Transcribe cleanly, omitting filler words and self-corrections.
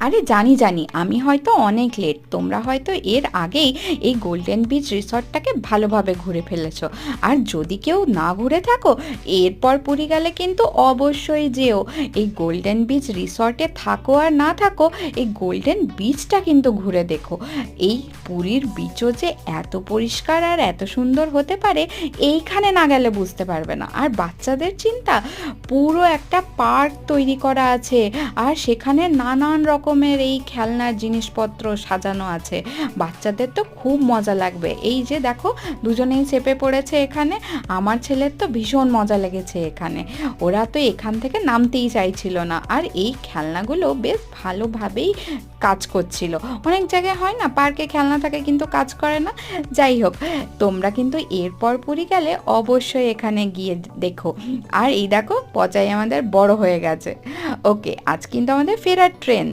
আরে জানি জানি, আমি হয়তো অনেক লেট, তোমরা হয়তো এর আগেই এই গোল্ডেন বিচ রিসর্টটাকে ভালোভাবে ঘুরে ফেলেছো। আর যদি কেউ না ঘুরে থাকো, এরপর পুরী গেলে কিন্তু অবশ্যই যেও। এই গোল্ডেন বিচ রিসর্টে থাকো আর না থাকো, এই গোল্ডেন বিচটা কিন্তু ঘুরে দেখো। এই পুরীর বিচও যে এত পরিষ্কার আর এত সুন্দর হতে পারে, এইখানে না গেলে বুঝতে পারবে না। আর বাচ্চাদের চিন্তা, পুরো একটা পার্ক তৈরি করা আছে, আর সেখানে নানান রকমের এই খেলনার জিনিসপত্র সাজানো আছে। বাচ্চাদের তো খুব মজা লাগবে। এই যে দেখো, দুজনেই চেপে পড়েছে এখানে। আমার ছেলের তো ভীষণ মজা লেগেছে এখানে। ওরা তো এখান থেকে নামতেই চাইছিল না। আর এই খেলনাগুলো বেশ ভালোভাবেই কাজ করছিল। অনেক জায়গায় হয় না, পার্কে খেলনা থাকে কিন্তু কাজ করে না। যাই হোক, তোমরা কিন্তু এরপর পুরী গেলে অবশ্যই এখানে গিয়ে দেখো। আর এই দেখো, পচাই আমাদের বড় হয়ে গেছে। ওকে, আজ কিন্তু আমাদের ফেরার ট্রেন।